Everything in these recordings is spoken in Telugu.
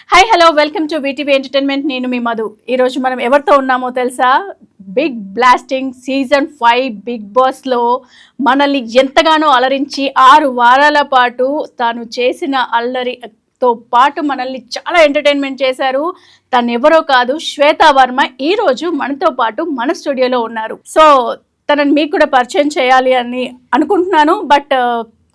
Hi hello welcome to VTV entertainment. నేను మీ మధు. ఈరోజు మనం ఎవరితో ఉన్నామో తెలుసా? బిగ్ బ్లాస్టింగ్ సీజన్ 5 బిగ్ బాస్లో మనల్ని ఎంతగానో అలరించి 6 వారాల పాటు తాను చేసిన అల్లరితో పాటు మనల్ని చాలా ఎంటర్టైన్మెంట్ చేశారు. తను ఎవరో కాదు, శ్వేతా వర్మ ఈరోజు మనతో పాటు మన స్టూడియోలో ఉన్నారు. సో తనని మీకు కూడా పరిచయం చేయాలి అని అనుకుంటున్నాను. బట్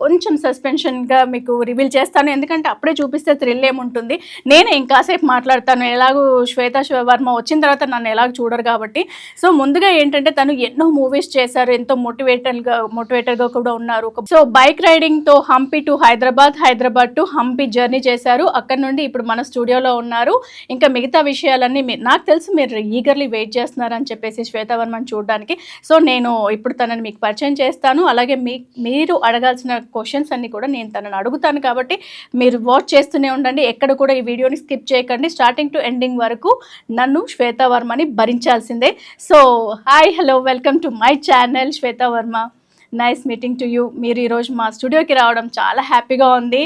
కొంచెం సస్పెన్షన్గా మీకు రివీల్ చేస్తాను, ఎందుకంటే అప్పుడే చూపిస్తే థ్రిల్ ఏముంటుంది. నేను ఇంకాసేపు మాట్లాడతాను, ఎలాగూ శ్వేతా వర్మ వచ్చిన తర్వాత నన్ను ఎలాగ చూడరు కాబట్టి. సో ముందుగా ఏంటంటే తను ఎన్నో మూవీస్ చేశారు, ఎంతో మోటివేటర్గా కూడా ఉన్నారు. సో బైక్ రైడింగ్తో Hampi to Hyderabad to Hampi journey చేశారు. అక్కడ నుండి ఇప్పుడు మన స్టూడియోలో ఉన్నారు. ఇంకా మిగతా విషయాలన్నీ నాకు తెలుసు మీరు ఈగర్లీ వెయిట్ చేస్తున్నారని చెప్పేసి శ్వేతా వర్మని చూడడానికి. సో నేను ఇప్పుడు తనని మీకు పరిచయం చేస్తాను. అలాగే మీరు అడగాల్సిన క్వశ్చన్స్ అన్ని కూడా నేను తనని అడుగుతాను కాబట్టి మీరు వాచ్ చేస్తూనే ఉండండి. ఎక్కడ కూడా ఈ వీడియోని స్కిప్ చేయకండి. స్టార్టింగ్ టు ఎండింగ్ వరకు నన్ను శ్వేతా వర్మని భరించాల్సిందే. So hi hello welcome to my channel Shweta Varma. Nice meeting to you. మీరు ఈరోజు మా స్టూడియోకి రావడం చాలా హ్యాపీగా ఉంది.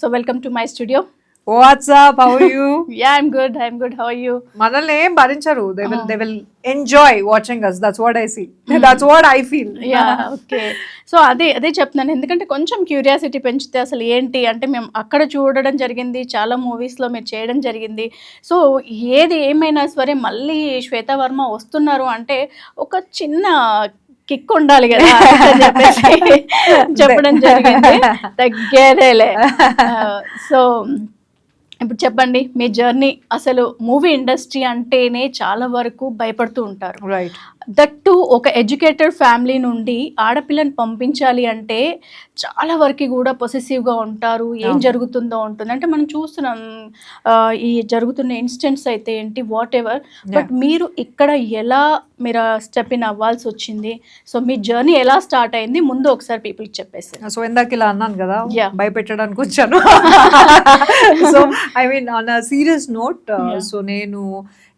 So welcome to my studio. What's up? How are you? Yeah, I'm good. How are you? మనల్ని ఏం భరించరు. They will enjoy watching us. That's what I see. That's what I feel. Yeah, okay. So అదే చెప్తున్నాను, ఎందుకంటే కొంచెం క్యూరియాసిటీ పెంచితే అసలు ఏంటి అంటే మేము అక్కడ చూడడం జరిగింది, చాలా మూవీస్లో మీరు చేయడం జరిగింది. సో ఏది ఏమైనా సరే మళ్ళీ శ్వేతా వర్మ వస్తున్నారు అంటే ఒక చిన్న కిక్ ఉండాలి కదా అని చెప్పేసి చెప్పడం జరిగింది. తగ్గేదేలే. సో ఇప్పుడు చెప్పండి మీ జర్నీ. అసలు మూవీ ఇండస్ట్రీ అంటేనే చాలా వరకు భయపడుతూ ఉంటారు. రైట్. దట్టు ఒక ఎడ్యుకేటెడ్ ఫ్యామిలీ నుండి ఆడపిల్లని పంపించాలి అంటే చాలా వరకు కూడా పొసెసివ్గా ఉంటారు. ఏం జరుగుతుందో ఉంటుంది అంటే మనం చూస్తున్నాం ఈ జరుగుతున్న ఇన్సిడెంట్స్ అయితే ఏంటి వాట్ ఎవర్. బట్ మీరు ఇక్కడ ఎలా మీరు స్టెప్ ఇన్ అవ్వాల్సి వచ్చింది? సో మీ జర్నీ ఎలా స్టార్ట్ అయింది ముందు ఒకసారి పీపుల్కి చెప్పేసి. సో ఇందాక ఇలా అన్నాను కదా, భయపెట్టడానికి వచ్చాను. So I mean on a serious note, so నేను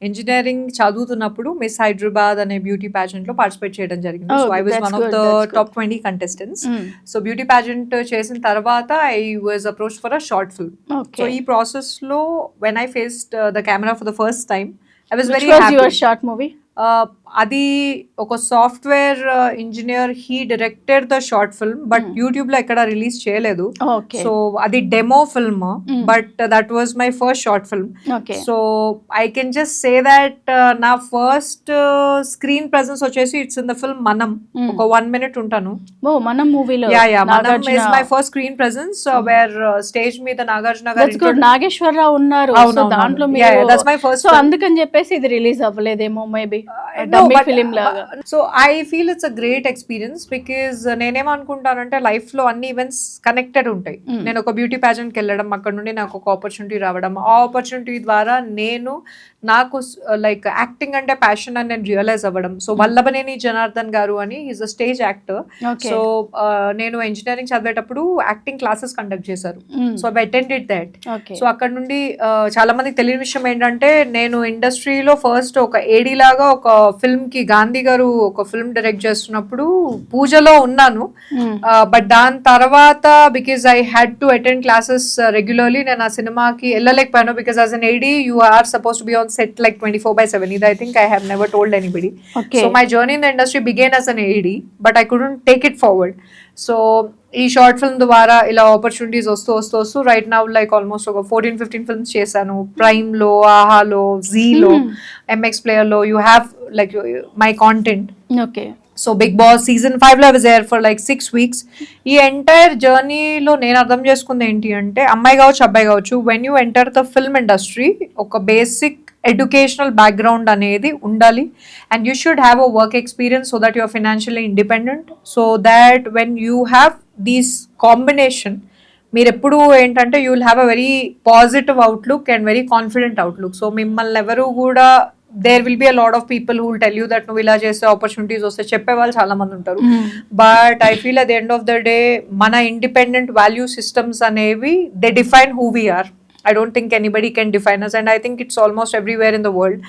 ఇంజనీరింగ్ చదువుతున్నప్పుడు మిస్ హైదరాబాద్ అనే బ్యూటీ ప్యాజెంట్ లో పార్టిసిపేట్ చేయడం జరిగింది. So I was one of the top 20 contestants. So beauty pageant చేసిన తర్వాత I was approach for a short film. So ఈ ప్రాసెస్ లో when I faced the camera for the first time I was very happy. Your short movie? అది ఒక software engineer, he directed the short film, but YouTube లో ఎక్కడ రిలీజ్ చేయలేదు. సో అది demo film, but that was my first short film. So I can just say that నా ఫస్ట్ స్క్రీన్ ప్రెజెన్స్ వచ్చేసి ఇట్స్ ఇన్ ద ఫిల్మ్ మనం. ఒక 1 minute ఉంటాను మనం మూవీలో. మనం is my first screen presence where stage మీద నాగార్జున గారు, నాగేశ్వరరావు ఉన్నారు దాంట్లో. That's my first. సో అందుకని చెప్పేసి ఇది రిలీజ్ అవ్వలేదేమో maybe. So I feel it's a great experience because నేనేమనుకుంటానంటే లైఫ్ లో అన్ని ఈవెంట్స్ కనెక్టెడ్ ఉంటాయి. నేను ఒక బ్యూటీ ప్యాజెంట్కి వెళ్ళడం, అక్కడ నుండి నాకు ఒక ఆపర్చునిటీ రావడం, ఆ ఆపర్చునిటీ ద్వారా నాకు లైక్ యాక్టింగ్ అంటే ప్యాషన్ అని నేను రియలైజ్ అవ్వడం. సో వల్లభనేని జనార్దన్ గారు అని is a stage actor. So నేను ఇంజనీరింగ్ చదివేటప్పుడు యాక్టింగ్ క్లాసెస్ కండక్ట్ చేశారు. So I attended that. So అక్కడ నుండి చాలా మందికి తెలియని విషయం ఏంటంటే నేను ఇండస్ట్రీలో ఫస్ట్ ఒక ఏడీ లాగా ఒక ఫిల్మ్ కి గాంధీ గారు ఒక ఫిల్మ్ డైరెక్ట్ చేస్తున్నప్పుడు పూజలో ఉన్నాను. బట్ దాని తర్వాత because I had to attend classes regularly నేను ఆ సినిమాకి వెళ్ళలేకపోయాను. Because as an AD you are suppose to be on set like 24/7. ఇది I think I have never told anybody. So my journey in the industry began as an AD, but I couldn't take it forward. So ఈ షార్ట్ ఫిల్మ్ ద్వారా ఇలా ఆపర్చునిటీస్ వస్తూ రైట్ నౌ లైక్ ఆల్మోస్ట్ ఒక 14-15 ఫిల్మ్స్ చేశాను. ప్రైమ్ లో, ఆహాలో, జీలో, MX ప్లేయర్ లో you have like my content. Okay. So Bigg Boss season 5 లో I was there for like 6 weeks. ఈ ఎంటైర్ జర్నీలో నేను అర్థం చేసుకుంది ఏంటి అంటే, అమ్మాయి కావచ్చు అబ్బాయి కావచ్చు, when you enter the film industry ఒక బేసిక్ ఎడ్యుకేషనల్ బ్యాక్గ్రౌండ్ అనేది ఉండాలి. And you should have a work experience so that you are financially independent. So that when you have these combination మీరు ఎప్పుడు ఏంటంటే you will have a very positive outlook and very confident outlook. So మిమ్మల్ని ఎవరు కూడా there will be a lot of people who will tell you that నువ్వు ఇలా చేస్తే ఆపర్చునిటీస్ వస్తే చెప్పే వాళ్ళు చాలా మంది ఉంటారు. But I feel at the end of the day మన ఇండిపెండెంట్ వాల్యూ సిస్టమ్స్ అనేవి they define who we are. I don't think anybody can define us, and I think it's almost everywhere in the world.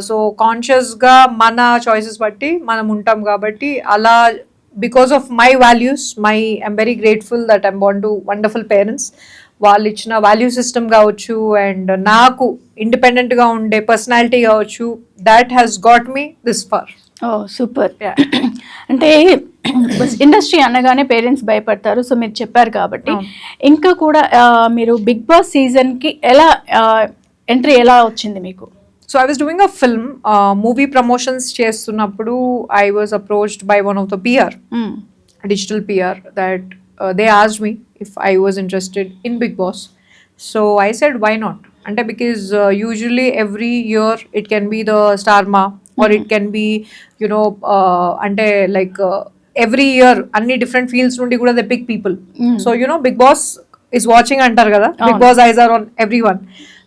So conscious ga mana choices batti manam untam kabatti ala because of my values I'm very grateful that I'm born to wonderful parents. వాళ్ళు ఇచ్చిన వాల్యూ సిస్టమ్ కావచ్చు అండ్ నాకు ఇండిపెండెంట్గా ఉండే పర్సనాలిటీ కావచ్చు, that has got me this far. Oh super. అంటే ఇండస్ట్రీ అనగానే పేరెంట్స్ భయపడతారు, సో మీరు చెప్పారు కాబట్టి ఇంకా కూడా మీరు బిగ్ బాస్ సీజన్కి ఎలా ఎంట్రీ ఎలా వచ్చింది మీకు? So I was doing a film, movie promotions చేస్తున్నప్పుడు I was approached by one of the PR, digital PR, that they asked me if I was interested in Big Boss. So I said why not? Ante because usually every year it can be the Starma or it can be ante like every year anni different fields nundi kuda they pick people. So Big Boss is watching antar kada, Big Boss eyes are on everyone.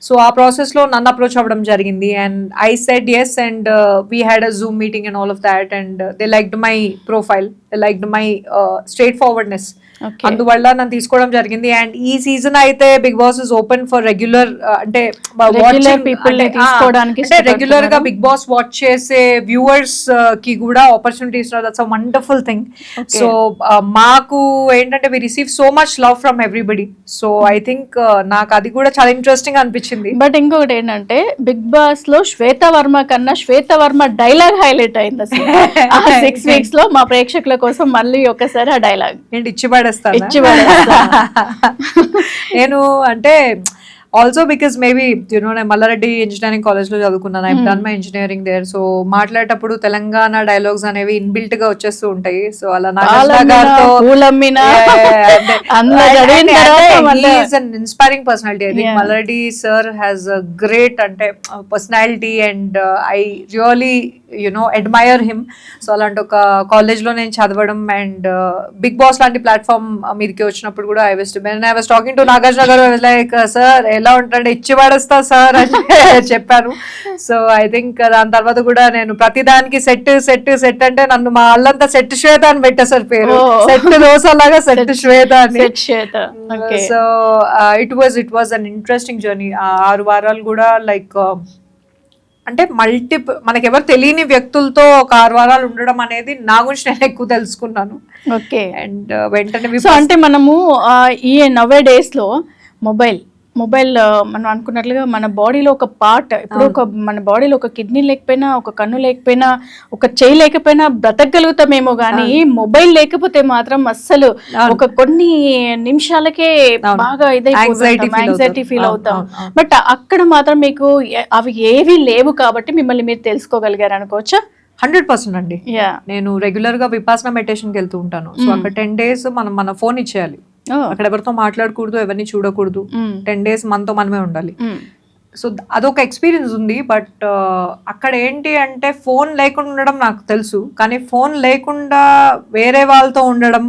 So ఆ ప్రాసెస్లో నన్ను అప్రోచ్ అవ్వడం జరిగింది and I said yes and we had a zoom meeting and all of that and they liked my profile, they liked my straight forwardness. అందువల్ల నన్ను తీసుకోవడం జరిగింది. అండ్ ఈ సీజన్ అయితే Big Boss is open for regular, అంటే రెగ్యులర్ గా బిగ్ బాస్ వాచ్ చేసే వ్యూవర్స్ కి కూడా opportunities, that's a wonderful thing. So మాకు ఏంటంటే we receive so much love from everybody. So I think నాకు అది కూడా చాలా ఇంట్రెస్టింగ్ అనిపించింది. బట్ ఇంకొకటి ఏంటంటే బిగ్ బాస్ లో శ్వేత వర్మ కన్నా శ్వేత వర్మ డైలాగ్ హైలైట్ అయింది అసలు. 6 weeks లో మా ప్రేక్షకుల కోసం మళ్ళీ ఒకసారి ఆ డైలాగ్ ఏంటి ఇచ్చి పడేస్తాను నేను. అంటే ఆల్సో బికాస్ మేబీ నేను మల్లారెడ్డి ఇంజనీరింగ్ కాలేజ్ లో చదువుకున్నాను. I done my engineering there. So మాట్లాడేటప్పుడు తెలంగాణ డైలాగ్స్ అనేవి ఇన్బిల్ట్ గా వచ్చేస్తూ ఉంటాయి. సో అలా inspiring personality. I think Mallareddy sir has a great అంటే personality and I really admire him. So అలాంటి ఒక కాలేజ్ లో నేను చదవడం అండ్ బిగ్ బాస్ లాంటి ప్లాట్ఫామ్ మీదకి వచ్చినప్పుడు కూడా I was talking to Nagarjuna garu, like sir ఎలా ఉంటారంటే ఇచ్చి పడేస్తా సార్ అని చెప్పాను. సో ఐ థింక్ దాని తర్వాత కూడా నేను ప్రతిదానికి సెట్ సెట్ సెట్ అంటే నన్ను మా అల్లంతా సెట్ శ్వేత అని పెట్టేసారు పేరు. సెట్ దోశ లాగా సెట్ శ్వేత అని. So it was an interesting journey. 6 వారాలు కూడా లైక్ అంటే మనకి ఎవరు తెలియని వ్యక్తులతో ఒక 6 వారాలు ఉండడం అనేది నా గురించి నేను ఎక్కువ తెలుసుకున్నాను. ఓకే. అండ్ వెంటనే అంటే మనము ఈ నవ్వే డేస్ లో మొబైల్ మనం అనుకున్నట్లుగా మన బాడీలో ఒక పార్ట్, ఇప్పుడు మన బాడీలో ఒక కిడ్నీ లేకపోయినా, ఒక కన్ను లేకపోయినా, ఒక చెయ్యి లేకపోయినా బ్రతకగలుగుతామేమో కానీ మొబైల్ లేకపోతే మాత్రం అస్సలు ఒక కొన్ని నిమిషాలకే బాగా యాంగ్జైటీ ఫీల్ అవుతాం. బట్ అక్కడ మాత్రం మీకు అవి ఏవి లేవు కాబట్టి మిమ్మల్ని మీరు తెలుసుకోగలిగారు అనుకోవచ్చా? 100% అండి. నేను రెగ్యులర్ గా విపాసన మెడిటేషన్కి వెళ్తూ ఉంటాను. సో అక్కడ 10 days మనం మన ఫోన్ ఇచ్చేయాలి. అక్కడ ఎవరితో మాట్లాడకూడదు, ఎవరిని చూడకూడదు. 10 days మనతో మనమే ఉండాలి. సో అదొక ఎక్స్పీరియన్స్ ఉంది. బట్ అక్కడ ఏంటి అంటే ఫోన్ లేకుండా ఉండడం నాకు తెలుసు, కానీ ఫోన్ లేకుండా వేరే వాళ్ళతో ఉండడం,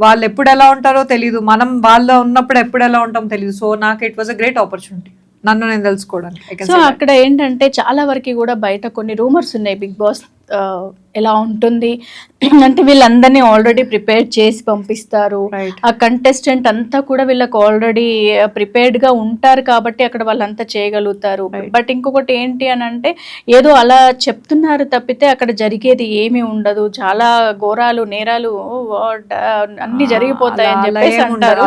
వాళ్ళు ఎప్పుడు ఎలా ఉంటారో తెలీదు, మనం వాళ్ళ ఉన్నప్పుడు ఎప్పుడు ఎలా ఉంటాం తెలీదు. సో నాకు it was a great opportunity నన్ను నేను తెలుసుకోవడానికి. సో అక్కడ ఏంటంటే చాలా వరకు కూడా బయట కొన్ని రూమర్స్ ఉన్నాయి బిగ్ బాస్ ఎలా ఉంటుంది అంటే వీళ్ళందరినీ ఆల్రెడీ ప్రిపేర్ చేసి పంపిస్తారు. ఆ కంటెస్టెంట్ అంతా కూడా వీళ్ళకి ఆల్రెడీ ప్రిపేర్డ్ గా ఉంటారు కాబట్టి అక్కడ వాళ్ళంతా చేయగలుగుతారు. బట్ ఇంకొకటి ఏంటి అని అంటే ఏదో అలా చెప్తున్నారు తప్పితే అక్కడ జరిగేది ఏమీ ఉండదు. చాలా ఘోరాలు నేరాలు అన్ని జరిగిపోతాయి అని చెప్పేసి అంటారు.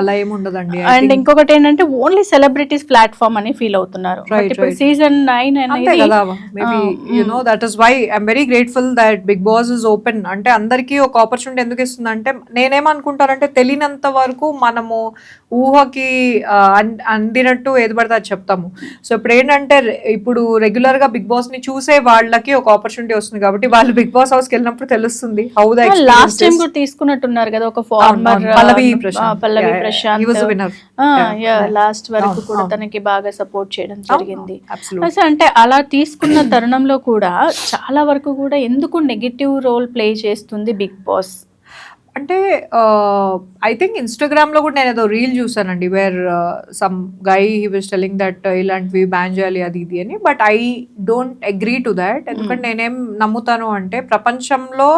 అండ్ ఇంకొకటి ఏంటంటే ఓన్లీ సెలబ్రిటీస్ ప్లాట్ఫామ్ అని ఫీల్ అవుతున్నారు. ఇప్పుడు సీజన్ 9 అనేది that Big Boss is open అంటే అందరికీ ఒక ఆపర్చునిటీ ఎందుకు ఇస్తుంది అంటే, నేనేమనుకుంటానంటే తెలియనంత వరకు మనము ఊహకి అందినట్టు ఏది పడితే అది చెప్తాము. సో ఇప్పుడు ఏంటంటే ఇప్పుడు రెగ్యులర్ గా బిగ్ బాస్ ని చూసే వాళ్ళకి ఒక ఆపర్చునిటీ వస్తుంది కాబట్టి వాళ్ళు బిగ్ బాస్ హౌస్ కి వెళ్ళినప్పుడు తెలుస్తుంది how the experience. Last time కూడా తీసుకున్నట్టున్నారు కదా ఒక ఫార్మర్ పల్లవి ప్రశాంత్, లాస్ట్ వరకు కూడా తనకి బాగా సపోర్ట్ చేయడం జరిగింది. అంటే అలా తీసుకున్న తరుణంలో కూడా చాలా వరకు కూడా ఎందుకు నెగటివ్ రోల్ ప్లే చేస్తుంది బిగ్ బాస్ అంటే ఐ థింక్ ఇన్స్టాగ్రామ్ లో కూడా నేను ఏదో రీల్ చూసానండి, where some guy he was telling that ఇలాంటివి బ్యాన్ చేయాలి అది ఇది అని. But I don't agree to that. ఎందుకంటే నేనేం నమ్ముతాను అంటే ప్రపంచంలో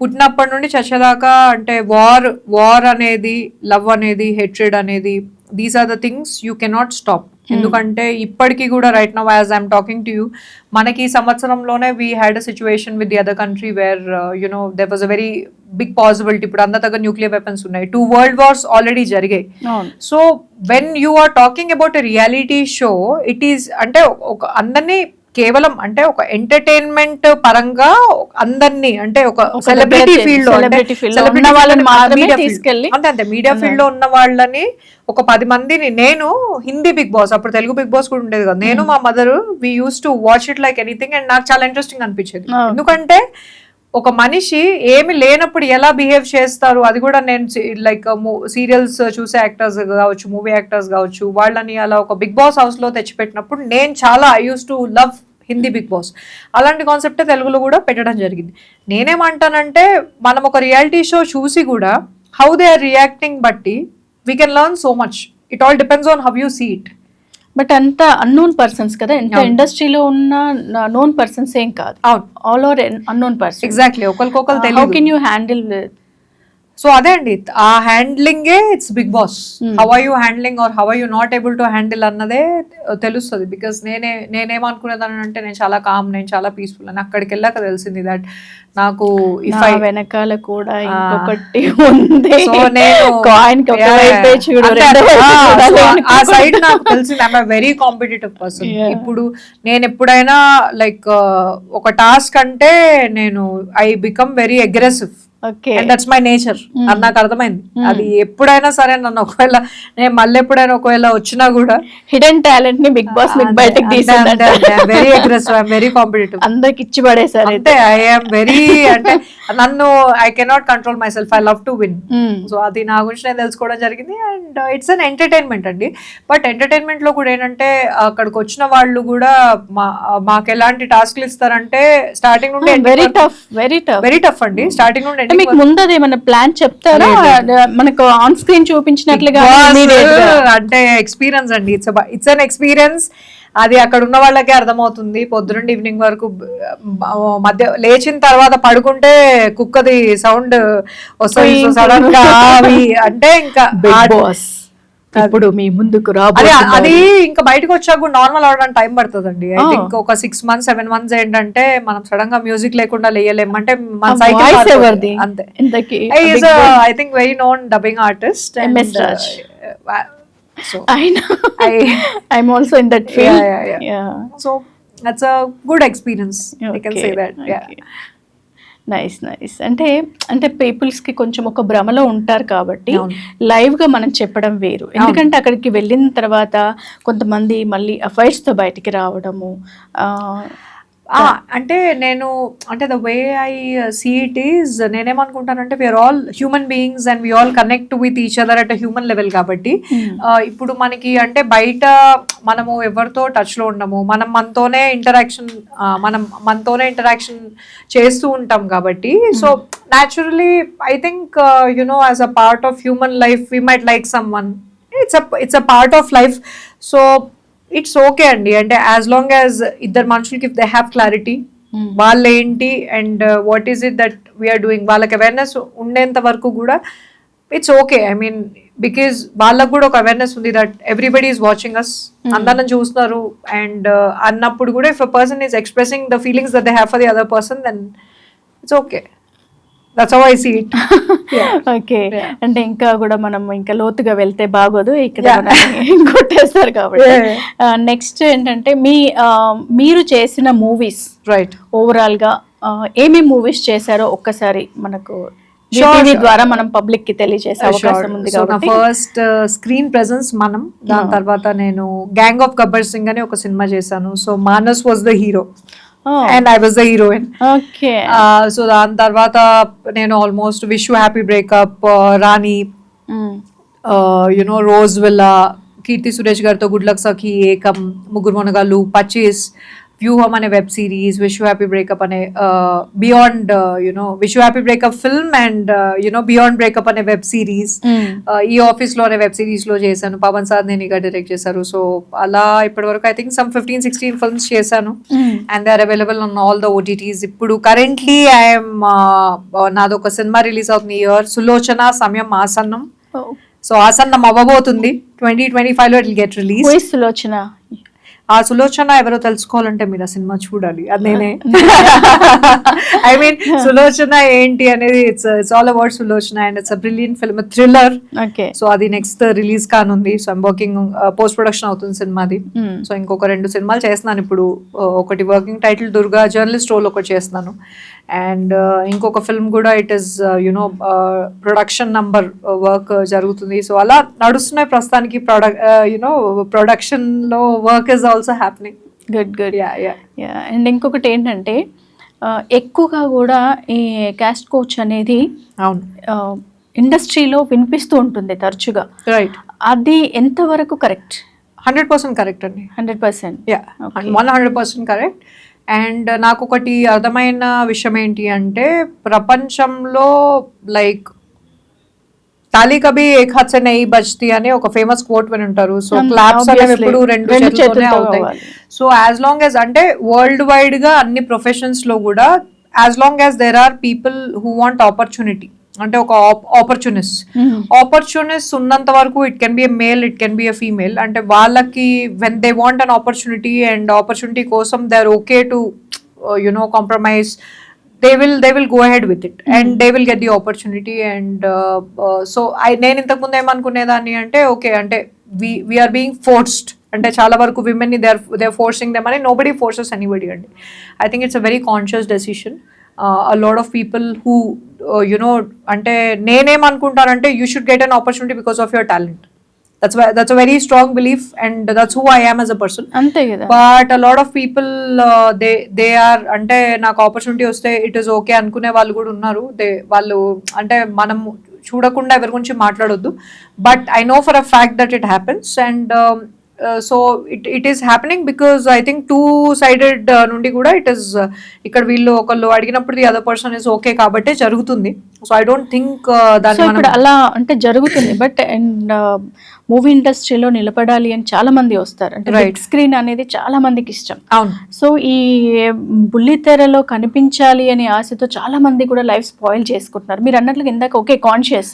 పుట్టినప్పటి నుండి చచ్చేదాకా అంటే వార్ అనేది, లవ్ అనేది, హేట్రెడ్ అనేది, these are the things you cannot stop. ఎందుకంటే ఇప్పటికీ కూడా right now as I'm talking to you, మనకి ఈ సంవత్సరంలోనే we had a situation with the other country where you know there was a very big possibility. ఇప్పుడు అందరి దగ్గర న్యూక్లియర్ వెపన్స్ ఉన్నాయి, 2 world wars ఆల్రెడీ జరిగాయి. So when you are talking about a reality show, it is అంటే ఒక అందరినీ కేవలం అంటే ఒక ఎంటర్టైన్మెంట్ పరంగా అందరినీ అంటే ఒక సెలబ్రిటీ ఫీల్డ్ లో అంతే మీడియా ఫీల్డ్ లో ఉన్న వాళ్ళని ఒక 10 మందిని, నేను హిందీ బిగ్ బాస్, అప్పుడు తెలుగు బిగ్ బాస్ కూడా ఉండేది కదా, నేను మా mother we used to watch it like anything. And నాకు చాలా ఇంట్రెస్టింగ్ అనిపించేది, ఎందుకంటే ఒక మనిషి ఏమి లేనప్పుడు ఎలా బిహేవ్ చేస్తారు, అది కూడా నేను లైక్ సీరియల్స్ చూసే యాక్టర్స్ కావచ్చు, మూవీ యాక్టర్స్ కావచ్చు, వాళ్ళని అలా ఒక బిగ్ బాస్ హౌస్ లో తెచ్చిపెట్టినప్పుడు నేను చాలా I use to love Hindi Big Boss. అలాంటి కాన్సెప్టే తెలుగులో కూడా పెట్టడం జరిగింది. నేనేమంటానంటే మనం ఒక రియాలిటీ షో చూసి కూడా హౌ దే ఆర్ రియాక్టింగ్ బట్టి we can learn so much. It all depends on how you see it. But అంత అన్నోన్ పర్సన్స్ కదా, ఎంత ఇండస్ట్రీలో ఉన్న నోన్ పర్సన్స్ ఏం కాదు, all over unknown person. Exactly, ఒకరికొకరు తెలియదు. How can you handle? So అదే అండి, ఆ హ్యాండ్లింగే it's Bigg Boss. How are you handling or how are you not able to handle అన్నదే తెలుస్తుంది. బికాస్ నేనేమనుకునేదాన్ని అంటే నేను చాలా కామ్, నేను చాలా పీస్ఫుల్ అని. అక్కడికి వెళ్ళాక తెలిసింది దట్ నాకు వెనకాల కూడా ఇంకొకటి ఉంది. సో నేను ఆ సైడ్ నాకు తెలిసింది I'm a very competitive person. ఇప్పుడు నేను ఎప్పుడైనా లైక్ ఒక టాస్క్ అంటే నేను I become very aggressive. And that's my nature. అది నాకు అర్థమైంది. అది ఎప్పుడైనా సరే నన్ను ఒకవేళ నేను మళ్ళీ ఎప్పుడైనా ఒకవేళ వచ్చినా కూడా హిడెన్ టాలెంట్ ని బిగ్ బాస్ బయటకు తీసింది. Very aggressive, I'm very competitive. అందరికి ఇచ్చి పడేసారు. అంటే ఐఎమ్ వెరీ అంటే నన్ను I cannot control my self, I love to win. So అది నా గురించి నేను తెలుసుకోవడం జరిగింది. అండ్ ఇట్స్ అన్ ఎంటర్టైన్మెంట్ అండి. బట్ ఎంటర్టైన్మెంట్ లో కూడా ఏంటంటే అక్కడికి వచ్చిన వాళ్ళు కూడా మాకు ఎలాంటి టాస్క్లు ఇస్తారంటే స్టార్టింగ్ నుండి very tough, very tough, very tough అండి. స్టార్టింగ్ నుండి మీకు ముందు అదేమన్నా ప్లాన్ చెప్తారా, మనకు ఆన్ స్క్రీన్ చూపించినట్లుగా? అంటే ఎక్స్పీరియన్స్ అండి, ఇట్స్ అన్ ఎక్స్పీరియన్స్. అది అక్కడ ఉన్న వాళ్ళకే అర్థమవుతుంది. పొద్దునుండి ఈవినింగ్ వరకు మధ్య లేచిన తర్వాత పడుకుంటే కుక్కది సౌండ్ వస్తుంది సడన్ గా. అంటే ఇంకా ఇప్పుడు మీ ముందుకు అది ఇంకా బయటకు వచ్చాక కూడా నార్మల్ అవడానికి టైం పడుతుందండి. ఐ థింక్ ఒక 6 months 7 months ఏంటంటే మనం సడన్ గా మ్యూజిక్ లేకుండా లేయలేము. అంటే మన సైకిల్ అంతే. I think very known dubbing artist. So I'm also in that field. Yeah. So that's a good experience. I can say that. Yeah. Nice nice. అంటే పీపుల్స్కి కొంచెం ఒక భ్రమలో ఉంటారు కాబట్టి లైవ్గా మనం చెప్పడం వేరు. ఎందుకంటే అక్కడికి వెళ్ళిన తర్వాత కొంతమంది మళ్ళీ అఫైర్స్తో బయటికి రావడము. అంటే నేను అంటే the way I see it is, నేనేమనుకుంటానంటే we are all human beings and we all connect with each other at human level. కాబట్టి ఇప్పుడు మనకి అంటే బయట మనము ఎవరితో టచ్లో ఉండము, మనతోనే ఇంటరాక్షన్ చేస్తూ ఉంటాం కాబట్టి. So naturally I think you know as a part of human life we might like some one. It's a part of life. So it's okay అండి. అంటే యాజ్ లాంగ్ యాజ్ ఇద్దరు మనుషులకి ఇఫ్ దే హ్యావ్ క్లారిటీ వాళ్ళు ఏంటి and what is it that we're doing, వాళ్ళకి అవేర్నెస్ ఉండేంత వరకు కూడా it's okay. I mean because వాళ్ళకు కూడా ఒక అవేర్నెస్ ఉంది that everybody is watching us, అందరిని చూస్తున్నారు. అండ్ అన్నప్పుడు కూడా if a person is expressing the feelings that they have for the other person then it's okay. That's how I see it. Okay. అంటే ఇంకా కూడా మనం ఇంకా లోతుగా వెళ్తే బాగోదు, ఇక్కడ కొట్టేస్తారు కాబట్టి. నెక్స్ట్ ఏంటంటే మీరు చేసిన మూవీస్ రైట్ ఓవరాల్ గా ఏమేమి మూవీస్ చేశారో ఒక్కసారి మనకు ద్వారా మనం పబ్లిక్ కి తెలియజేసే అవకాశం ఉంది కాబట్టి. ఫస్ట్ స్క్రీన్ ప్రెజెన్స్ మనం, దాని తర్వాత నేను గ్యాంగ్ ఆఫ్ గబ్బర్ సింగ్ అని ఒక సినిమా చేశాను. So Manas was the hero and I was the heroine. Okay. So దాని తర్వాత నేను almost wish you happy breakup, Rani, Rose Villa, Keerthy Suresh గారితో గుడ్ లక్ సఖీ, ఏకం, ముగ్గురు మొనగాళ్ళు, 25, వ్యూహం అనే web series, wish you happy breakup అనే beyond wish you happy breakup film and beyond breakup అనే వెబ్ సిరీస్, ఈ ఆఫీస్ లో అనే వెబ్ సిరీస్ లో చేశాను. పవన్ సాధనేని గారు డైరెక్ట్ చేశారు. సో అలా ఇప్పటి వరకు ఐ థింక్ సమ్ 15-16 ఫిల్మ్స్ చేశాను and they are available on all the OTTs. ఇప్పుడు కరెంట్లీ ఐఎమ్ నాదొక సినిమా రిలీజ్ అవుతుంది ఇయర్, సులోచన సమయం ఆసన్నం. సో ఆసన్నం అవ్వబోతుంది 2025 లో it will get release. Sulochana, ఆ సులోచన ఎవరో తెలుసుకోవాలంటే మీరు ఆ సినిమా చూడాలి, అది నేనే. ఐ మీన్ సులోచన ఏంటి అనేది it's all about Sulochana and it's a brilliant film, thriller. So అది నెక్స్ట్ రిలీజ్ కానుంది. So I'm working, post production అవుతుంది సినిమాది. సో ఇంకొక 2 సినిమాలు చేస్తున్నాను ఇప్పుడు. ఒకటి working title Durga, journalist role ఒకటి చేస్తున్నాను. అండ్ ఇంకొక ఫిల్మ్ కూడా it is you know production number work జరుగుతుంది. సో అలా నడుస్తున్నాయి ప్రస్తుతానికి ప్రొడక్షన్ లో work is also happening. Good. And ఇంకొకటి ఏంటంటే ఎక్కువగా కూడా ఈ క్యాస్ట్ కోచ్ అనేది ఇండస్ట్రీలో వినిపిస్తూ ఉంటుంది తరచుగా. రైట్. అది ఎంతవరకు కరెక్ట్? 100% కరెక్ట్ అండి. 100%. 100% కరెక్ట్. అండ్ నాకు ఒకటి అర్థమైన విషయం ఏంటి అంటే, ప్రపంచంలో లైక్ తాళీ కబీ ఏక్ హాత్ సే నహీ బజ్తీ అనే ఒక ఫేమస్ కోట్ విని ఉంటారు. సో క్లాప్స్ అనేవి ఎప్పుడు 2 చేతులతోనే అవుతాయి. సో యాజ్ లాంగ్ యాజ్ అంటే వరల్డ్ వైడ్ గా అన్ని ప్రొఫెషన్స్ లో కూడా as long as there are people who want opportunity, అంటే ఒక ఆపర్చునిస్ట్ ఉన్నంత వరకు it can be a male, it can be a female. అంటే వాళ్ళకి when they want an opportunity and opportunity కోసం they are okay to compromise, they will go ahead with it and they will get the opportunity. And so నేను ఇంతకు ముందు ఏమనుకునేదాన్ని అంటే ఓకే అంటే we are being forced, అంటే చాలా వరకు women ని they are forcing them అని. nobody forces anybody అండి. I think it's a very conscious decision. A lot of people who అంటే నేనేమనుకుంటానంటే you should get an opportunity because of your talent. That's a very strong belief and that's who I am as a person. ante kada. But a lot of people they are ante నాకు ఆపర్చునిటీ వస్తే ఇట్ ఈస్ ఓకే అనుకునే వాళ్ళు కూడా ఉన్నారు. వాళ్ళు అంటే మనం చూడకుండా ఎవరి గురించి మాట్లాడొద్దు. But I know for a fact that it happens. And so it is happening because I think 2-sided నుండి కూడా ఇట్ ఈస్ ఇక్కడ వీళ్ళు ఒకళ్ళు అడిగినప్పుడు the other person is okay కాబట్టి జరుగుతుంది. సో ఐ డోంట్ థింక్ దాన్ని అలా అంటే జరుగుతుంది. బట్ అండ్ మూవీ ఇండస్ట్రీలో నిలబడాలి అని చాలా మంది వస్తారు. అంటే బిగ్ స్క్రీన్ అనేది చాలా మందికి ఇష్టం. సో ఈ బుల్లితెరలో కనిపించాలి అనే ఆశతో చాలా మంది కూడా లైఫ్ స్పాయిల్ చేసుకుంటున్నారు. మీరు అన్నట్లుగా ఇందాక ఓకే కాన్షియస్,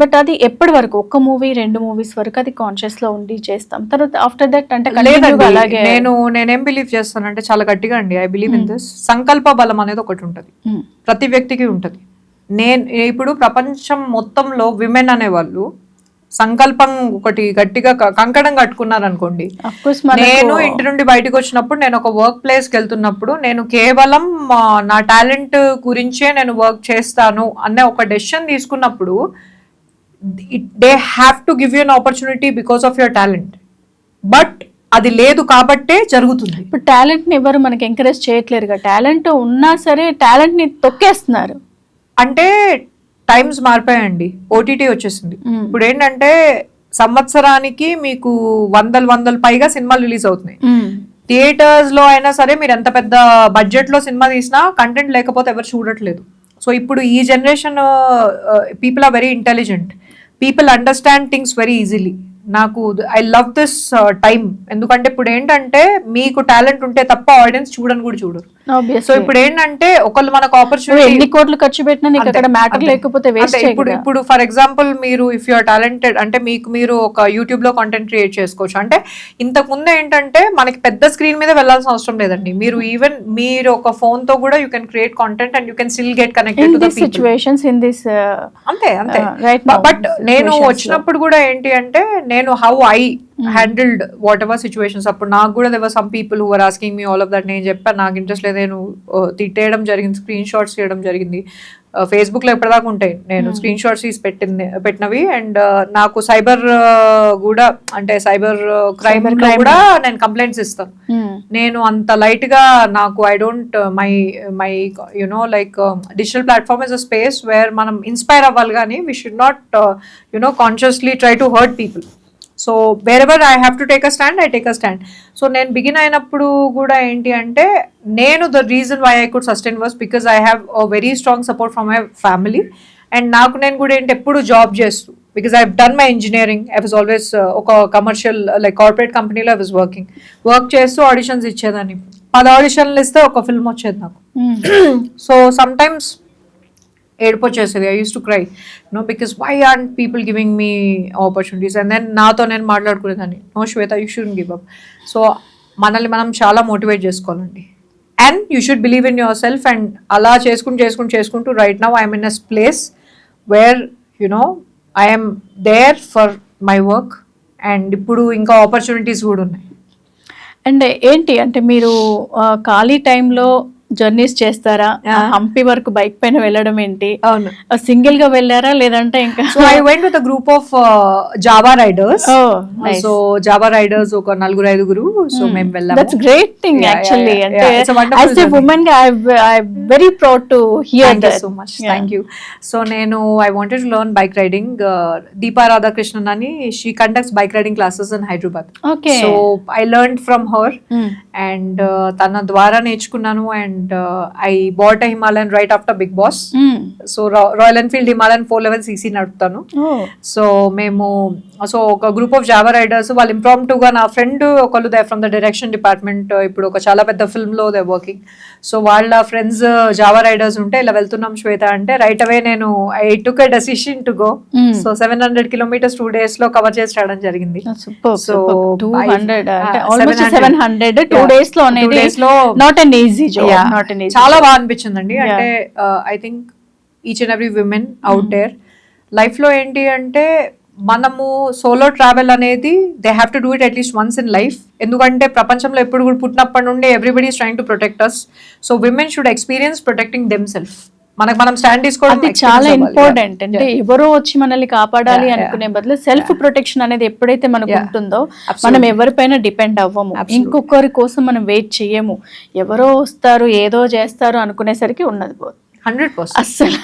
బట్ అది ఎప్పటి వరకు 1 మూవీ 2 మూవీస్ వరకు అది కాన్షియస్ లో ఉండి చేస్తాం. తర్వాత ఆఫ్టర్ దట్ అంటే అలాగే నేనేం బిలీవ్ చేస్తానంటే చాలా గట్టిగా అండి, ఐ బిలీవ్ ఇన్ దిస్, సంకల్ప బలం అనేది ఒకటి ఉంటుంది, ప్రతి వ్యక్తికి ఉంటుంది. ఇప్పుడు ప్రపంచం మొత్తంలో విమెన్ అనేవాళ్ళు సంకల్పం ఒకటి గట్టిగా కంకణం కట్టుకున్నారు అనుకోండి. నేను ఇంటి నుండి బయటకు వచ్చినప్పుడు, నేను ఒక వర్క్ ప్లేస్కి వెళ్తున్నప్పుడు, నేను కేవలం నా టాలెంట్ గురించే నేను వర్క్ చేస్తాను అనే ఒక డెసిషన్ తీసుకున్నప్పుడు they have to give you an opportunity because of your talent. But అది లేదు కాబట్టే జరుగుతుంది. ఇప్పుడు టాలెంట్ ని ఎవరు మనకి ఎంకరేజ్ చేయట్లేరుగా. టాలెంట్ ఉన్నా సరే టాలెంట్ ని తొక్కేస్తున్నారు. అంటే టైమ్స్ మారిపోయాయండి, ఓటీటీ వచ్చేసింది. ఇప్పుడు ఏంటంటే సంవత్సరానికి మీకు 100 పైగా సినిమాలు రిలీజ్ అవుతున్నాయి. థియేటర్స్ లో అయినా సరే మీరు ఎంత పెద్ద బడ్జెట్ లో సినిమా తీసినా కంటెంట్ లేకపోతే ఎవరు చూడట్లేదు. సో ఇప్పుడు ఈ generation people are very intelligent, people understand things very easily. నాకు ఐ లవ్ దిస్ టైమ్. ఎందుకంటే ఇప్పుడు ఏంటంటే మీకు టాలెంట్ ఉంటే తప్ప ఆడియన్స్ చూడని కూడా చూడరు. సో ఇప్పుడు ఏంటంటే ఒకళ్ళు మనకు ఆపర్చునిటీ, ఎన్ని కోట్లు ఖర్చు పెట్టినా నీకు అక్కడ మ్యాటర్ లేకపోతే వేస్ట్. ఇప్పుడు ఫర్ ఎగ్జాంపుల్ మీరు ఇఫ్ యు ఆర్ టాలెంటెడ్ అంటే మీరు ఒక యూట్యూబ్ లో కంటెంట్ క్రియేట్ చేసుకోవచ్చు. అంటే ఇంతకు ముందు ఏంటంటే మనకి పెద్ద స్క్రీన్ మీద వెళ్ళాల్సిన అవసరం లేదండి. మీరు ఈవెన్ మీరు ఒక ఫోన్ తో కూడా you can create content and you can still get connected to the situations in this. అంతే. బట్ నేను వచ్చినప్పుడు కూడా ఏంటి అంటే నేను how I handled what ever situations. అప్పుడు నాకు కూడా there were some people who were asking me all of that. నేను చెప్పాను నాకు ఇంట్రెస్ట్ లేదు, నేను తిట్టేయడం జరిగింది, స్క్రీన్ షాట్స్ చేయడం జరిగింది. ఫేస్బుక్ లో ఎప్పటిదాకా ఉంటాయి నేను స్క్రీన్ షాట్స్ తీసి పెట్టినవి. అండ్ నాకు సైబర్ కూడా అంటే సైబర్ క్రైమ్ కూడా నేను కంప్లైంట్స్ ఇస్తాను. నేను అంత లైట్ గా నాకు I don't my like digital platform is a space where మనం ఇన్స్పైర్ అవ్వాలి కానీ we should not consciously try to hurt people. So wherever I have to take a stand, I take a stand. So నేను బిగిన్ అయినప్పుడు కూడా ఏంటి అంటే నేను the reason why I could sustain was because I have a very strong support from my family. And నాకు నేను కూడా ఏంటి ఎప్పుడు జాబ్ చేస్తూ, because I have done my engineering, I was always ఒక కమర్షియల్ లైక్ కార్పొరేట్ కంపెనీలో ఐ వాజ్ వర్క్ చేస్తూ ఆడిషన్స్ ఇచ్చేదాన్ని. 10 ఆడిషన్లు ఇస్తే ఒక ఫిల్మ్ వచ్చేది నాకు. సో సమ్ టైమ్స్ ఏడుపు వచ్చేసేది. I use to cry because why aren't people giving me opportunities. And then నాతో నేను మాట్లాడుకునేదాన్ని, no Shweta you shouldn't give up. So మనల్ని మనం చాలా మోటివేట్ చేసుకోవాలండి. And you should believe in yourself. And అలా చేసుకుంటూ right now I'm in a place where I'm there for my work. And ఇప్పుడు ఇంకా ఆపర్చునిటీస్ కూడా ఉన్నాయి. అండ్ ఏంటి అంటే మీరు ఖాళీ టైంలో జర్నీస్ చేస్తారా? హంపి వరకు బైక్ పైన వెళ్ళడం ఏంటి? అవును, సింగిల్ గా వెళ్ళారా లేదంటే ఇంకా? So I went with group of Jawa riders. So Jawa riders ఒక 4-5. సో మేము వెళ్ళాము. That's great thing actually. అంటే as a women I very proud to hear that. So much thank you. So నేను I wanted to learn bike riding. Deepa Radhakrishnan అని, she conducts bike riding classes in Hyderabad. Okay. So I learn from her and తన ద్వారా నేర్చుకున్నాను. అండ్ I bought a Himalayan right after Big Boss. So Royal Enfield Himalayan 411cc నడుపుతాను. సో మేము ఒక గ్రూప్ ఆఫ్ జావా రైడర్స్, వాళ్ళు ఇంప్రాంప్టు గా, నా ఫ్రెండ్ ఒకళ్ళు they from the direction department, ఇప్పుడు ఒక చాలా పెద్ద ఫిల్మ్ లో దే వర్కింగ్. సో వాళ్ళ ఫ్రెండ్స్ జావా రైడర్స్ ఉంటే ఇలా వెళ్తున్నాం శ్వేత అంటే రైట్ అవే నేను I took a decision to go. So 700 kilometers 2 days లో కవర్ చేసి రావడం జరిగింది. సో 700 2 days లో అనేది నాట్ ఎన్ ఈజీ జాబ్. చాలా బాగా అనిపించిందండి. అంటే I think each and every women out there life లో ఏంటి అంటే మనము సోలో ట్రావెల్ అనేది they have to do it at least once in life. ఎందుకంటే ప్రపంచంలో ఎప్పుడు కూడా పుట్టినప్పటి నుండి everybody is trying to protect us. So women should experience protecting them self. మనం స్టాండ్ తీసుకోవడం చాలా ఇంపార్టెంట్. అంటే ఎవరో వచ్చి మనల్ని కాపాడాలి అనుకునే బదులు సెల్ఫ్ ప్రొటెక్షన్ అనేది ఎప్పుడైతే మనకు ఉంటుందో మనం ఎవరిపైన డిపెండ్ అవ్వము, ఇంకొకరి కోసం మనం వెయిట్ చెయ్యము. ఎవరో వస్తారు ఏదో చేస్తారు అనుకునేసరికి ఉన్నది పోదు. 100% అస్సలు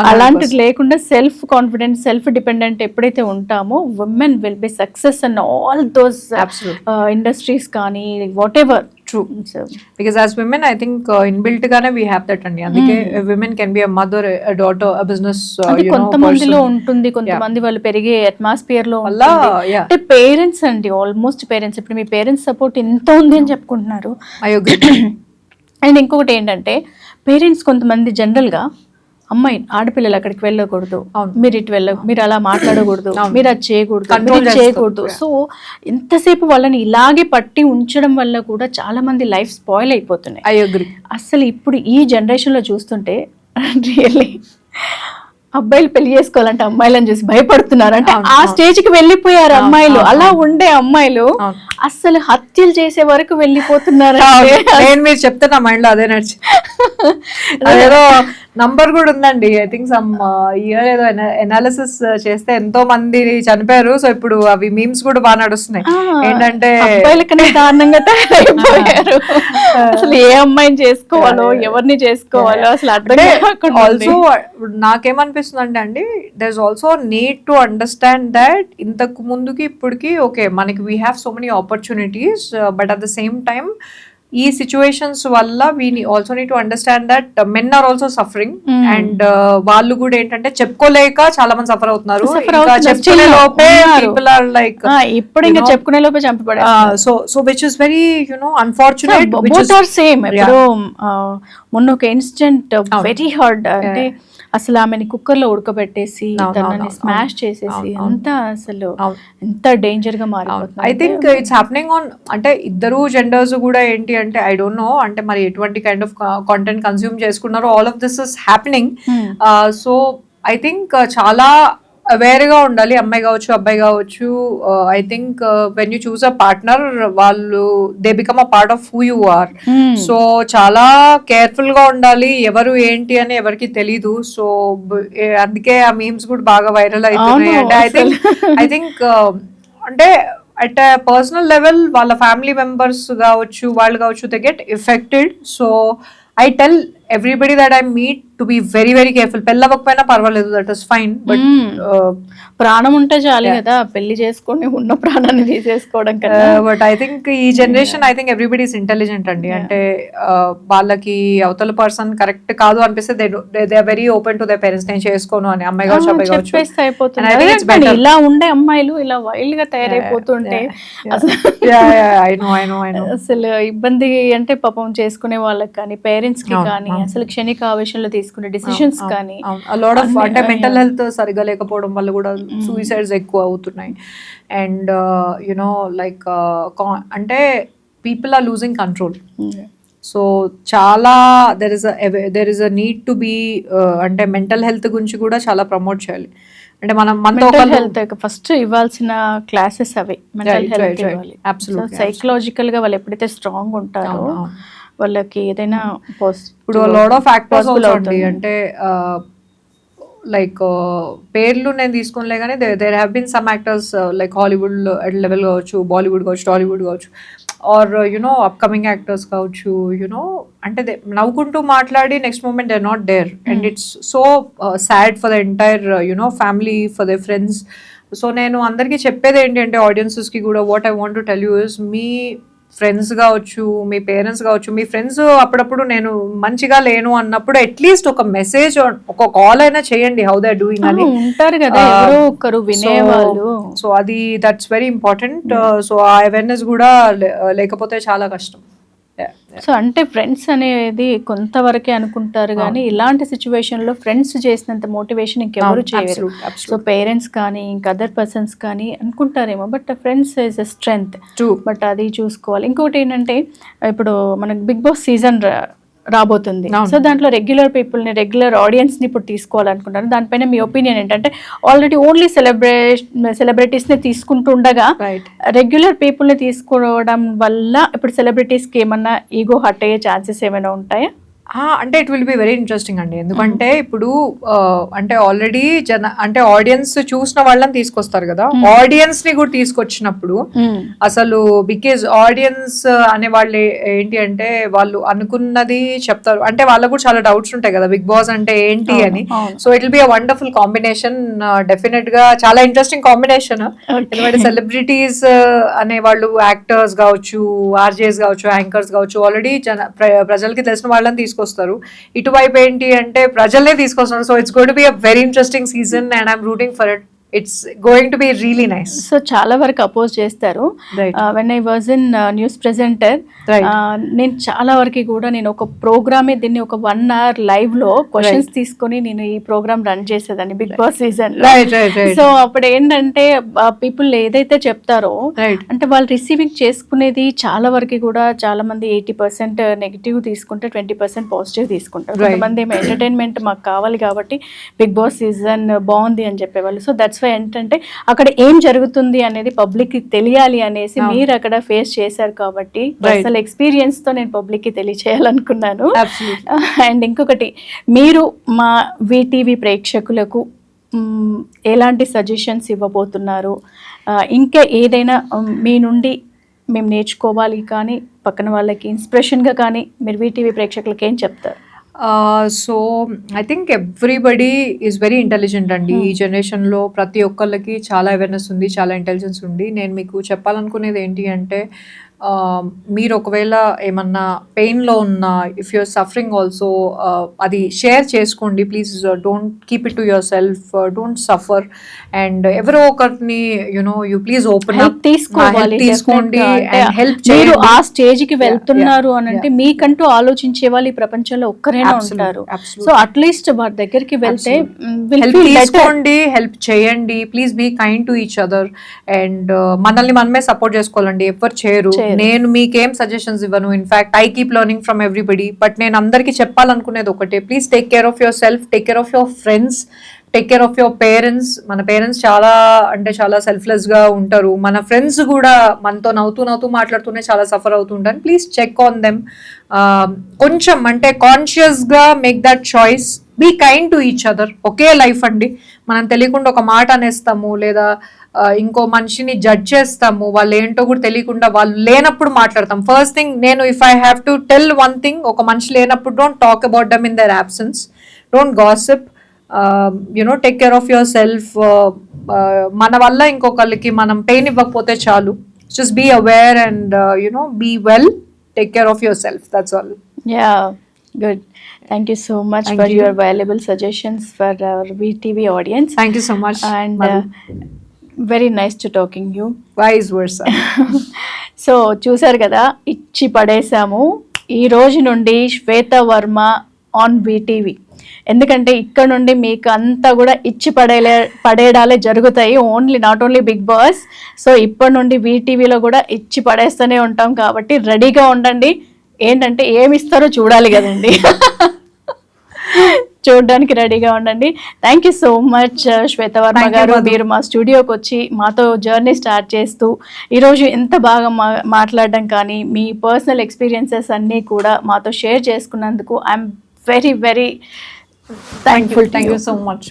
అలాంటిది లేకుండా సెల్ఫ్ కాన్ఫిడెంట్, సెల్ఫ్ డిపెండెంట్ ఎప్పుడైతే ఉంటామో women will be success and all those industries కానీ whatever. True. Because as women, I think inbuilt gaane we have that andi. Andike women can be a mother, a daughter, a business. కొంతమందిలో ఉంటుంది, కొంతమంది వాళ్ళు పెరిగే అట్మాస్ఫియర్ లో ఉంటుంది. అంటే పేరెంట్స్ అండి, ఆల్మోస్ట్ పేరెంట్స్. ఇప్పుడు మీ పేరెంట్స్ సపోర్ట్ ఎంత ఉంది అని చెప్పుకుంటున్నారు. I agree. అండ్ ఇంకొకటి ఏంటంటే పేరెంట్స్ కొంతమంది జనరల్గా అమ్మాయి ఆడపిల్లలు అక్కడికి వెళ్ళకూడదు, మీరు ఇటు మీరు అలా మాట్లాడకూడదు, మీరు అది చేయకూడదు. సో ఎంతసేపు వాళ్ళని ఇలాగే పట్టి ఉంచడం వల్ల కూడా చాలా మంది లైఫ్ స్పాయిల్ అయిపోతున్నాయి. I agree. అసలు ఇప్పుడు ఈ జనరేషన్ లో చూస్తుంటే రియల్లీ అబ్బాయిలు పెళ్లి చేసుకోవాలంటే అమ్మాయిలను చూసి భయపడుతున్నారు. అంటే ఆ స్టేజ్ కి వెళ్ళిపోయారు అమ్మాయిలు. అలా ఉండే అమ్మాయిలు అసలు హత్యలు చేసే వరకు వెళ్ళిపోతున్నారు. నేను మీరు చెప్తే నా మైండ్ లో అదే నడిచి అదేదో నంబర్ కూడా ఉందండి. ఐ థింక్ సమ్ ఇయర్ ఏదో ఎనాలిసిస్ చేస్తే ఎంతో మంది చనిపోయారు. సో ఇప్పుడు అవి మీమ్స్ కూడా బాగా నడుస్తున్నాయి. ఏంటంటే అబ్బాయిలకనే దారుణంగా తయారైపోయారు. అసలు ఏ అమ్మాయిని చేసుకోవాలో ఎవరిని చేసుకోవాలో అసలు అర్థం. ఆల్సో నాకేమనిపిస్తుంది అంటే అండి, there is also need to understand that ఇంతకు ముందుకి ఇప్పటికి ఓకే మనకి we have so many opportunities, but at the same time ఈ సిచ్యువేషన్స్ వల్ల we also need to understand that men are also suffering. And వాళ్ళు కూడా ఏంటంటే చెప్పుకోలేక చాలా మంది సఫర్ అవుతున్నారు. చెప్పుకునే లోపే పీపుల్ ఆర్ లైక్ ఇప్పుడు ఇంకా చెప్పుకునే లోపే చంపబడే. So which is very unfortunate. Both are same. ఇప్పుడు మొన్న ఒక ఇన్సిడెంట్ వెరీ హార్డ్. అంటే అసలు ఆమెని కుక్కర్ లో ఉడకబెట్టేసి తనని స్మాష్ చేసేసి అంతా అసలు ఎంత డేంజర్ గా మారిపోతుంది. I think it's happening on, అంటే ఇద్దరు జెండర్స్ కూడా ఏంటి అంటే ఐ డోంట్ నో అంటే మరి ఎటువంటి కైండ్ ఆఫ్ కాంటెంట్ కన్స్యూమ్ చేసుకున్నారో all of this is happening. So I think చాలా అవేర్గా ఉండాలి, అమ్మాయి కావచ్చు అబ్బాయి కావచ్చు. I think when you choose a partner వాళ్ళు they become a part of who you are. So చాలా కేర్ఫుల్ గా ఉండాలి, ఎవరు ఏంటి అని ఎవరికి తెలీదు. సో అందుకే ఆ మీమ్స్ కూడా బాగా వైరల్ అవుతున్నాయి. అంటే ఐ థింక్ అంటే అట్ పర్సనల్ లెవెల్ వాళ్ళ ఫ్యామిలీ మెంబర్స్ కావచ్చు వాళ్ళు కావచ్చు they get affected. So I tell everybody that I meet to be very very careful. పెళ్ళి అవ్వకపోయినా పర్వాలేదు, దట్ ఇస్ ఫైన్. బట్ ప్రాణం ఉంటే చాలు కదా, పెళ్లి చేసుకొని ఉన్న ప్రాణాన్ని తీసేసుకోవడం కదా. బట్ ఐ థింక్ ఈ generation I think everybody is intelligent అండి. అంటే వాళ్ళకి అవతల పర్సన్ కరెక్ట్ కాదు అనిపిస్తే they are very open to they parents, నేను చేసుకోను అని. అమ్మాయి కావచ్చు అబ్బాయి కావచ్చు అయిపోతుంది. ఇలా ఉండే అమ్మాయిలు ఇలా వైల్డ్ గా తయారైపోతుంటే అసలు ఇబ్బంది. అంటే పాపం చేసుకునే వాళ్ళకి కానీ పేరెంట్స్ కి కానీ అసలు క్షణిక ఆవేశంలో తీసుకునే డిసిషన్స్ కానీ లాట్ ఆఫ్ అంటే మెంటల్ హెల్త్ సరిగా లేకపోవడం వల్ల కూడా సూసైడ్స్ ఎక్కువ అవుతున్నాయి. అండ్ యునో లైక్ అంటే people are losing control. So చాలా there is a need to be అంటే మెంటల్ హెల్త్ గురించి కూడా చాలా ప్రమోట్ చేయాలి. అంటే మనతో హెల్త్ ఫస్ట్ ఇవ్వాల్సిన క్లాసెస్ అవి మెంటల్ హెల్త్ ఇవ్వాలి. సైకలాజికల్ గా వాళ్ళు ఎప్పుడైతే స్ట్రాంగ్ ఉంటారో వాళ్ళకి ఏదైనా ఇప్పుడు లాట్ ఆఫ్ ఫ్యాక్టర్స్ అవుతుంది. అంటే లైక్ పేర్లు నేను తీసుకోలే కానీ there have been some actors like Hollywood level కావచ్చు, బాలీవుడ్ కావచ్చు, టాలీవుడ్ కావచ్చు, ఆర్ యునో అప్కమింగ్ యాక్టర్స్ కావచ్చు, యునో అంటే నవ్వుకుంటూ మాట్లాడి next moment they are not there and it's so sad for the entire you know family, for the friends. So నేను అందరికీ చెప్పేది ఏంటి అంటే ఆడియన్సెస్కి కూడా what I want to tell you is, మీ ఫ్రెండ్స్ కావచ్చు, మీ పేరెంట్స్ కావచ్చు, మీ ఫ్రెండ్స్ అప్పుడప్పుడు నేను మంచిగా లేను అన్నప్పుడు అట్లీస్ట్ ఒక మెసేజ్, ఒక కాల్ అయినా చేయండి హౌ దే ఆర్ డూయింగ్ అని. ఉంటారు కదా ఎవరో ఒకరు వినేవాళ్ళు. సో అది దట్స్ వెరీ ఇంపార్టెంట్. సో ఆ అవేర్నెస్ కూడా లేకపోతే చాలా కష్టం. సో అంటే ఫ్రెండ్స్ అనేది కొంతవరకే అనుకుంటారు కానీ ఇలాంటి సిచ్యువేషన్ లో ఫ్రెండ్స్ చేసినంత మోటివేషన్ ఇంకెవరు చేయరు. సో పేరెంట్స్ కానీ ఇంకా అదర్ పర్సన్స్ కానీ అనుకుంటారేమో, but friends is a strength. But అది చూసుకోవాలి. ఇంకోటి ఏంటంటే ఇప్పుడు మనకు బిగ్ బాస్ సీజన్ రాబోతుంది. సో దాంట్లో రెగ్యులర్ పీపుల్ని, రెగ్యులర్ ఆడియన్స్ని ఇప్పుడు తీసుకోవాలనుకుంటాను. దానిపైన మీ ఒపీనియన్ ఏంటంటే ఆల్రెడీ ఓన్లీ సెలబ్రిటీస్ని తీసుకుంటుండగా రెగ్యులర్ పీపుల్ని తీసుకోవడం వల్ల ఇప్పుడు సెలబ్రిటీస్కి ఏమన్నా ఈగో హర్ట్ అయ్యే ఛాన్సెస్ ఏమైనా ఉంటాయా? అంటే it will be very interesting అండి. ఎందుకంటే ఇప్పుడు అంటే ఆల్రెడీ అంటే ఆడియన్స్ చూసిన వాళ్ళని తీసుకొస్తారు కదా, ఆడియన్స్ ని కూడా తీసుకొచ్చినప్పుడు అసలు బికాజ్ ఆడియన్స్ అనే వాళ్ళు ఏంటి అంటే వాళ్ళు అనుకున్నది చెప్తారు. అంటే వాళ్ళకు కూడా చాలా డౌట్స్ ఉంటాయి కదా బిగ్ బాస్ అంటే ఏంటి అని. So it will be a wonderful combination. Definite గా చాలా ఇంట్రెస్టింగ్ కాంబినేషన్. ఎందుకంటే సెలబ్రిటీస్ అనే వాళ్ళు యాక్టర్స్ కావచ్చు, ఆర్జేస్ కావచ్చు, యాంకర్స్ కావచ్చు, ఆల్రెడీ ప్రజలకి తెలిసిన వాళ్ళని తీసుకొస్తారు. ఇటువైపు ఏంటి అంటే ప్రజలే తీసుకొస్తున్నారు. So it's going to be a very interesting season and I'm rooting for it. It's going to be really nice. So చాలా వరకు అపోజ్ చేస్తారు. When I was in news presenter, నేను చాలా వరకు కూడా నేను ఒక ప్రోగ్రామే దీన్ని ఒక 1 hour లైవ్ లో క్వశ్చన్స్ తీసుకొని నేను ఈ ప్రోగ్రామ్ రన్ చేసేదాన్ని బిగ్ బాస్ సీజన్ లో. సో అప్పుడు ఏంటంటే పీపుల్ ఏదైతే చెప్తారో అంటే వాళ్ళు రిసీవింగ్ చేసుకునేది చాలా వరకు కూడా చాలా మంది 80% నెగిటివ్ తీసుకుంటే 20% పాజిటివ్ తీసుకుంటారు. కొంతమంది ఏమో ఎంటర్టైన్మెంట్ మాకు కావాలి కాబట్టి బిగ్ బాస్ సీజన్ బాగుంది అని చెప్పేవాళ్ళు. సో దట్స్ ఏంటంటే అక్కడ ఏం జరుగుతుంది అనేది పబ్లిక్ కి తెలియాలి అనేసి మీరు అక్కడ ఫేస్ చేశారు కాబట్టి పర్సనల్ ఎక్స్పీరియన్స్ తో నేను పబ్లిక్ కి తెలియచేయాలనుకున్నాను. అండ్ ఇంకొకటి, మీరు మా వీటీవీ ప్రేక్షకులకు ఎలాంటి సజెషన్స్ ఇవ్వబోతున్నారు? ఇంకా ఏదైనా మీ నుండి మేము నేర్చుకోవాలి కానీ పక్కన వాళ్ళకి ఇన్స్పిరేషన్గా కానీ మీరు వీటీవీ ప్రేక్షకులకి ఏం చెప్తారు? So I think everybody is very intelligent అండి. ఈ జనరేషన్లో ప్రతి ఒక్కళ్ళకి చాలా అవేర్నెస్ ఉంది, చాలా ఇంటెలిజెన్స్ ఉంది. నేను మీకు చెప్పాలనుకునేది ఏంటి అంటే మీరు ఒకవేళ ఏమన్నా పెయిన్లో ఉన్నా, ఇఫ్ యూఆర్ సఫరింగ్ ఆల్సో, అది షేర్ చేసుకోండి please. Don't keep it to your self, don't suffer. And ఎవరో ఒకరిని you know you please open up తీసుకోండి అండ్ హెల్ప్ చేయండి. ఆ స్టేజ్ కి వెళ్తున్నారు అని అంటే మీకంటూ ఆలోచించే వాళ్ళు ఈ ప్రపంచంలో ఒక్కరైనా ఉంటారు. సో అట్లీస్ట్ వారి దగ్గరికి వెళ్తే హెల్ప్ తీసుకోండి, హెల్ప్ చేయండి. Please be kind to each other. And మనల్ని మనమే సపోర్ట్ చేసుకోవాలండి, ఎవరు చేయరు. నేను మీకేం సజెషన్స్ ఇవ్వను. In fact I keep learning from everybody. But నేను అందరికీ చెప్పాలనుకునేది ఒకటే, please take care of your self, take care of your friends, take care of your parents. మన పేరెంట్స్ చాలా అంటే చాలా సెల్ఫ్లెస్గా ఉంటారు. మన ఫ్రెండ్స్ కూడా మనతో నవ్వుతూ మాట్లాడుతూనే చాలా సఫర్ అవుతుంటారు. Please check on them. కొంచెం అంటే కాన్షియస్గా make that choice. Be kind to each other. ఒకే లైఫ్ అండి, మనం తెలియకుండా ఒక మాట అనేస్తాము లేదా ఇంకో మనిషిని జడ్జ్ చేస్తాము, వాళ్ళు ఏంటో కూడా తెలియకుండా వాళ్ళు లేనప్పుడు మాట్లాడతాం. ఫస్ట్ థింగ్, నేను if I have to tell one thing, ఒక మనిషి లేనప్పుడు don't talk about them in their absence, don't gossip, you know take care of your self. మన వల్ల ఇంకొకరికి మనం పెయిన్ ఇవ్వకపోతే చాలు. Just be aware and you know be well, take care of your self. That's all. Yeah, good. Thank you so much for your valuable suggestions for our VTV audience. Thank you so much. And very nice to talking you. Vice versa. So చూసారు కదా, ఇచ్చి పడేసాము. ఈ రోజు నుండి శ్వేత వర్మ ఆన్ వీటీవీ. ఎందుకంటే ఇక్కడ నుండి మీకు అంతా కూడా ఇచ్చి పడేయడాలే జరుగుతాయి, only not only Bigg Boss. So ఇప్పటి నుండి వీటీవీలో కూడా ఇచ్చి పడేస్తూనే ఉంటాం కాబట్టి రెడీగా ఉండండి. ఏంటంటే ఏమి ఇస్తారో చూడాలి కదండి. చూడడానికి రెడీగా ఉండండి. Thank you so much Shweta Varma గారు, మీరు మా స్టూడియోకి వచ్చి మాతో జర్నీ స్టార్ట్ చేస్తూ ఈరోజు ఎంత బాగా మాట్లాడడం కానీ మీ పర్సనల్ ఎక్స్పీరియన్సెస్ అన్నీ కూడా మాతో షేర్ చేసుకున్నందుకు I'm very very thankful. Thank you so much.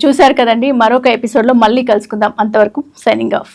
చూసారు కదండి, మరొక ఎపిసోడ్లో మళ్ళీ కలుసుకుందాం. అంతవరకు సైనింగ్ ఆఫ్.